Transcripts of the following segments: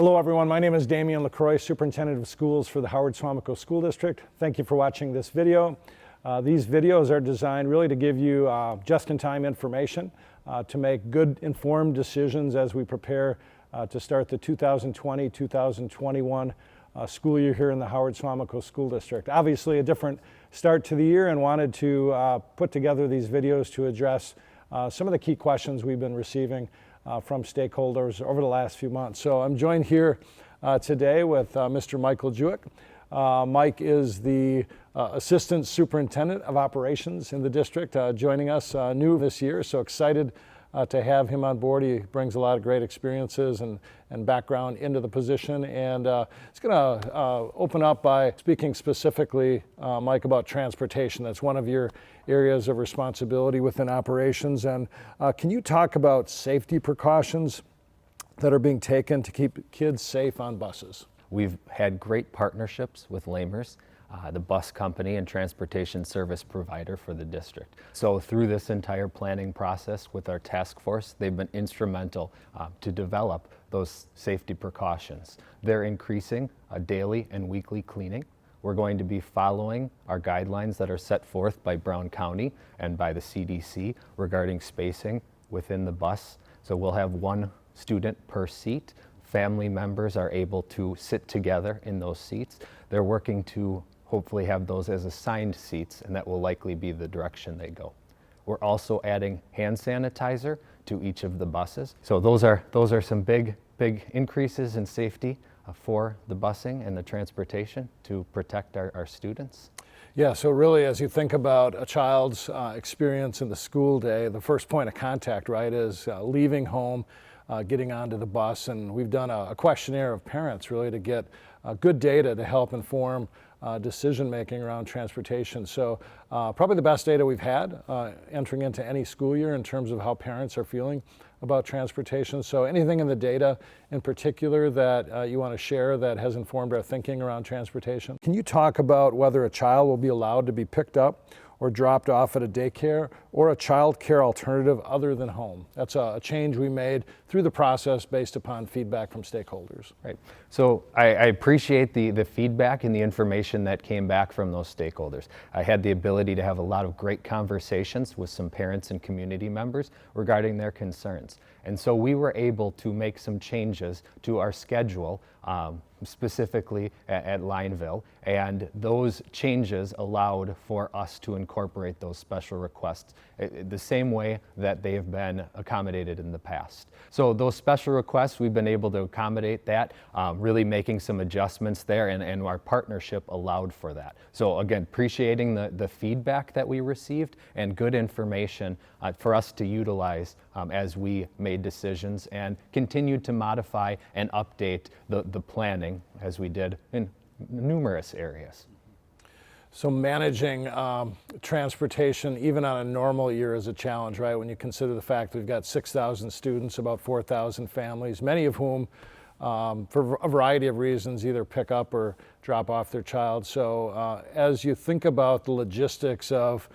Hello everyone, my name is Damian LaCroix, Superintendent of Schools for the Howard Suamico School District. Thank you for watching this video. These videos are designed really to give you just-in-time information to make good informed decisions as we prepare to start the 2020-2021 school year here in the Howard Suamico School District. Obviously a different start to the year, and wanted to put together these videos to address some of the key questions we've been receiving from stakeholders over the last few months. So I'm joined here today with Mr. Michael Jewick. Mike is the Assistant Superintendent of Operations in the district, joining us new this year. So excited to have him on board. He brings a lot of great experiences and background into the position. And he's going to open up by speaking specifically, Mike, about transportation. That's one of your areas of responsibility within operations. And can you talk about safety precautions that are being taken to keep kids safe on buses? We've had great partnerships with Lamers, the bus company and transportation service provider for the district. So through this entire planning process with our task force, they've been instrumental to develop those safety precautions. They're increasing daily and weekly cleaning. We're going to be following our guidelines that are set forth by Brown County and by the CDC regarding spacing within the bus. So we'll have one student per seat. Family members are able to sit together in those seats. They're working to hopefully have those as assigned seats, and that will likely be the direction they go. We're also adding hand sanitizer to each of the buses. So those are some big increases in safety for the busing and the transportation to protect our students. Yeah, so really as you think about a child's experience in the school day, the first point of contact, right, is leaving home, getting onto the bus. And we've done a questionnaire of parents really to get good data to help inform decision making around transportation. So probably the best data we've had entering into any school year in terms of how parents are feeling about transportation. So anything in the data in particular that you want to share that has informed our thinking around transportation? Can you talk about whether a child will be allowed to be picked up or dropped off at a daycare or a child care alternative other than home? That's a change we made through the process based upon feedback from stakeholders. Right. So I appreciate the feedback and the information that came back from those stakeholders. I had the ability to have a lot of great conversations with some parents and community members regarding their concerns. And so we were able to make some changes to our schedule, specifically at Lineville, and those changes allowed for us to incorporate those special requests the same way that they have been accommodated in the past. So those special requests, we've been able to accommodate that, really making some adjustments there, and our partnership allowed for that. So again, appreciating the feedback that we received and good information for us to utilize as we made decisions and continued to modify and update the planning as we did in numerous areas. So managing transportation, even on a normal year, is a challenge, right? When you consider the fact we've got 6,000 students, about 4,000 families, many of whom, for a variety of reasons, either pick up or drop off their child. So as you think about the logistics of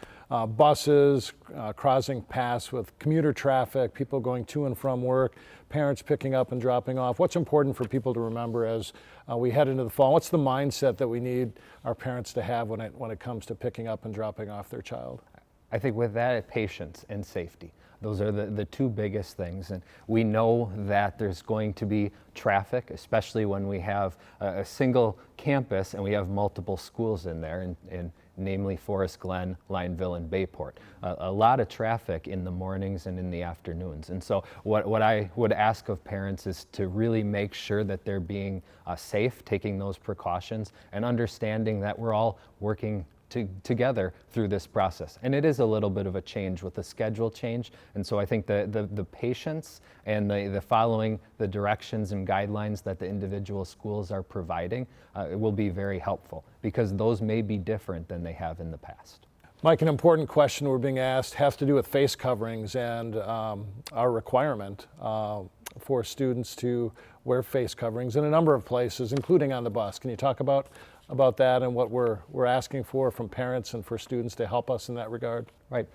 buses, crossing paths with commuter traffic, people going to and from work, parents picking up and dropping off, what's important for people to remember as we head into the fall? What's the mindset that we need our parents to have when it comes to picking up and dropping off their child? I think with that, patience and safety. Those are the two biggest things. And we know that there's going to be traffic, especially when we have a single campus and we have multiple schools in there, and namely Forest Glen, Lineville, and Bayport. A lot of traffic in the mornings and in the afternoons. And so what I would ask of parents is to really make sure that they're being safe, taking those precautions, and understanding that we're all working together through this process. And it is a little bit of a change with the schedule change. And so I think the patience and the following the directions and guidelines that the individual schools are providing will be very helpful, because those may be different than they have in the past. Mike, an important question we're being asked has to do with face coverings and our requirement for students to wear face coverings in a number of places, including on the bus. Can you talk about about that and what we're asking for from parents and for students to help us in that regard? Right.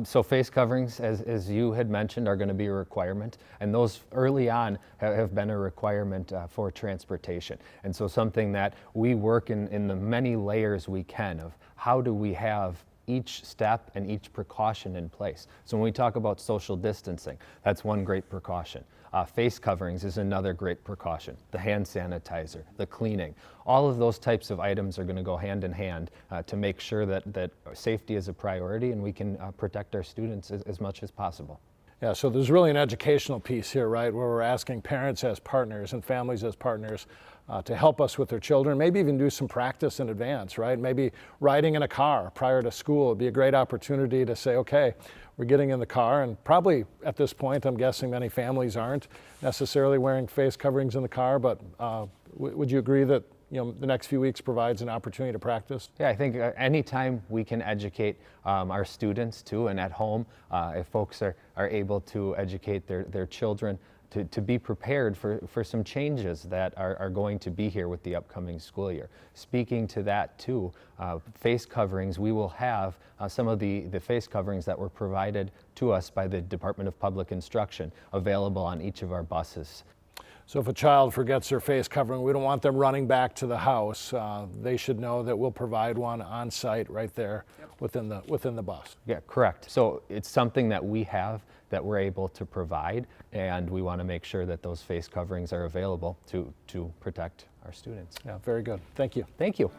So face coverings, as you had mentioned, are going to be a requirement, and those early on have been a requirement for transportation. And so something that we work in the many layers we can of how do we have each step and each precaution in place. So when we talk about social distancing, that's one great precaution. Face coverings is another great precaution. The hand sanitizer, the cleaning, all of those types of items are going to go hand in hand to make sure that safety is a priority and we can protect our students as much as possible. Yeah, so there's really an educational piece here, right, where we're asking parents as partners and families as partners to help us with their children, maybe even do some practice in advance, right? Maybe riding in a car prior to school would be a great opportunity to say, okay, we're getting in the car, and probably at this point, I'm guessing many families aren't necessarily wearing face coverings in the car, but would you agree that the next few weeks provides an opportunity to practice? Yeah, I think anytime we can educate our students too, and at home, if folks are able to educate their children to be prepared for some changes that are going to be here with the upcoming school year. Speaking to that too, face coverings, we will have some of the face coverings that were provided to us by the Department of Public Instruction available on each of our buses. So if a child forgets their face covering, we don't want them running back to the house. They should know that we'll provide one on site right there within the bus. Yeah, correct. So it's something that we have that we're able to provide, and we want to make sure that those face coverings are available to protect our students. Yeah, very good. Thank you. Thank you.